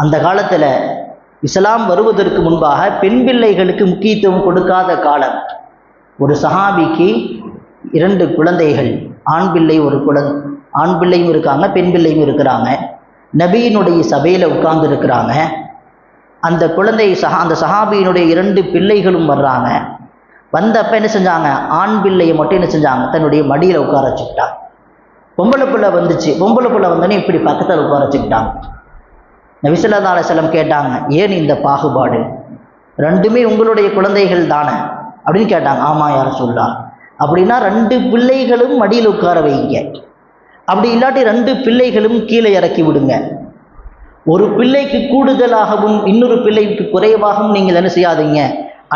அந்த காலத்தில் இஸ்லாம் வருவதற்கு முன்பாக பெண் பிள்ளைகளுக்கு முக்கியத்துவம் கொடுக்காத காலம். ஒரு சஹாபிக்கு 2 குழந்தைகள், ஆண் பிள்ளையும் இருக்காங்க, பெண் பிள்ளையும் இருக்கிறாங்க. நபியினுடைய சபையில் உட்கார்ந்து இருக்கிறாங்க. அந்த சஹாபியினுடைய 2 பிள்ளைகளும் வர்றாங்க. வந்தப்ப என்ன செஞ்சாங்க, ஆண் பிள்ளையை மட்டும் என்ன செஞ்சாங்க, தன்னுடைய மடியில் உட்கார வச்சுக்கிட்டாங்க. பொம்பளை பிள்ளை வந்துச்சு. பொம்பளை பிள்ளை வந்தோடனே இப்படி பக்கத்தில் உட்கார வச்சுக்கிட்டாங்க. நபி ஸல்லல்லாஹு அலைஹி வஸல்லம் கேட்டாங்க, ஏன் இந்த பாகுபாடு, 2மே உங்களுடைய குழந்தைகள் தானே அப்படின்னு கேட்டாங்க. ஆமாம் யா ரசூலுல்லாஹ். அப்படின்னா 2 பிள்ளைகளும் மடியில் உட்கார வைங்க. அப்படி இல்லாட்டி 2 பிள்ளைகளும் கீழே இறக்கி விடுங்க. ஒரு பிள்ளைக்கு கூடுதலாகவும் இன்னொரு பிள்ளைக்கு குறைவாகவும் நீங்கள் என்ன செய்யாதீங்க,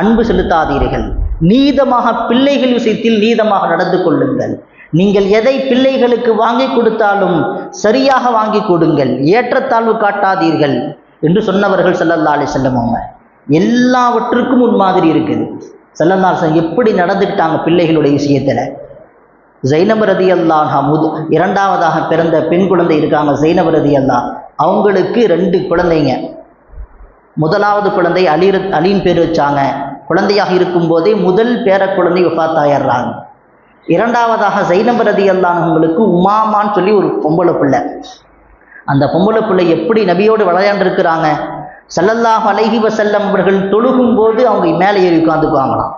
அன்பு செலுத்தாதீர்கள். நீதமாக பிள்ளைகள் விஷயத்தில் நீதமாக நடந்து கொள்ளுங்கள். நீங்கள் எதை பிள்ளைகளுக்கு வாங்கி கொடுத்தாலும் சரியாக வாங்கி கொடுங்கள், ஏற்றத்தாழ்வு காட்டாதீர்கள் என்று சொன்னவர்கள் ஸல்லல்லாஹு அலைஹி வஸல்லம். அவங்க எல்லாவற்றுக்கும் முன்மாதிரி இருக்குது. ஸல்லல்லாஹு அலைஹி வஸல்லம் எப்படி நடந்துக்கிட்டாங்க பிள்ளைகளுடைய விஷயத்தில். ஸைனப் ரலியல்லாஹு அன்ஹா இரண்டாவதாக பிறந்த பெண் குழந்தை இருக்காங்க, ஸைனப் ரலியல்லாஹு. அவங்களுக்கு 2 குழந்தைங்க. முதலாவது குழந்தை அலின்னு பேர் வச்சாங்க. குழந்தையாக இருக்கும்போதே முதல் பேர குழந்தை வஃபாத்தாயிடுறாங்க. இரண்டாவதாக ஸைனப் ரலியல்லாஹு அன்ஹாவுக்கு உமாமான்னு சொல்லி ஒரு பொம்பளை பிள்ளை. அந்த பொம்பளை பிள்ளை எப்படி நபியோடு விளையாண்டுருக்கிறாங்க. ஸல்லல்லாஹு அலைஹி வஸல்லம் அவர்கள் தொழுகும் போது அவங்க மேலே ஏறி உட்கார்ந்துக்குவாங்களாம்.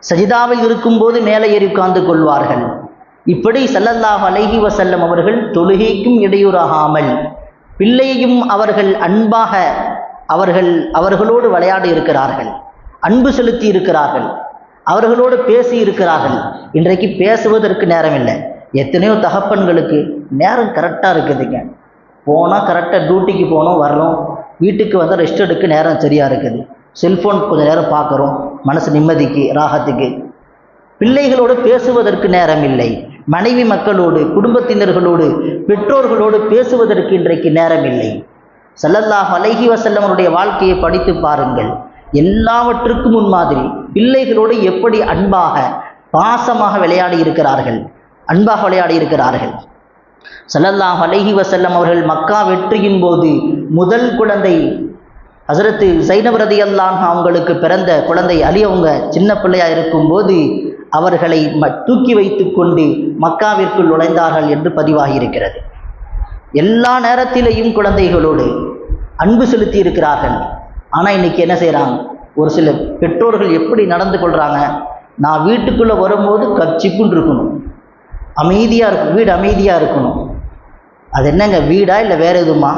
சஜிதாவில் இருக்கும்போது மேலே ஏறி உட்கார்ந்து கொள்வார்கள். இப்படி ஸல்லல்லாஹு அலைஹி வஸல்லம் அவர்கள் தொழுகைக்கும் இடையூறாகாமல் பிள்ளையும் அவர்கள் அன்பாக அவர்களோடு விளையாடி இருக்கிறார்கள், அன்பு செலுத்தி இருக்கிறார்கள், அவர்களோடு பேசி இருக்கிறார்கள். இன்றைக்கு பேசுவதற்கு நேரம் இல்லை. எத்தனையோ தகப்பன்களுக்கு நேரம் கரெக்டாக இருக்குதுங்க. போனால் கரெக்டாக டியூட்டிக்கு போனோம், வர்றோம், வீட்டுக்கு வந்து ரெஸ்ட் எடுக்க நேரம் சரியாக இருக்குது. செல்ஃபோன் கொஞ்சம் நேரம் பார்க்குறோம், மனசு நிம்மதிக்கு ராகத்துக்கு. பிள்ளைகளோடு பேசுவதற்கு நேரம் இல்லை. மனைவி மக்களோடு, குடும்பத்தினர்களோடு, பெற்றோர்களோடு பேசுவதற்கு இன்றைக்கு நேரம் இல்லை. ஸல்லல்லாஹு அலைஹி வஸல்லம் அவருடைய வாழ்க்கையை படித்து பாருங்கள். எல்லாவற்றுக்கும் முன்மாதிரி. பிள்ளைகளோடு எப்படி அன்பாக பாசமாக விளையாடி இருக்கிறார்கள். ஸல்லல்லாஹு அலைஹி வஸல்லம் அவர்கள் மக்கா வெற்றியின் போது முதல் குழந்தை ஹஸரத் ஸைனப் ரலியல்லாஹு அன்ஹா அவங்களுக்கு பிறந்த குழந்தை அலி அவங்க சின்ன பிள்ளையாக இருக்கும்போது அவர்களை தூக்கி வைத்து கொண்டு மக்காவிற்குள் நுழைந்தார்கள் என்று பதிவாகி இருக்கிறது. எல்லா நேரத்திலேயும் குழந்தைகளோடு அன்பு செலுத்தி இருக்கிறார்கள். ஆனால் இன்னைக்கு என்ன செய்கிறாங்க, ஒரு சில பெற்றோர்கள் எப்படி நடந்து கொள்கிறாங்க, நான் வீட்டுக்குள்ளே வரும்போது கச்சிப்புன்னு இருக்கணும், அமைதியாக இருக்கணும், வீடு அமைதியாக இருக்கணும். அது என்னங்க வீடா இல்லை வேறு எதுவுமா?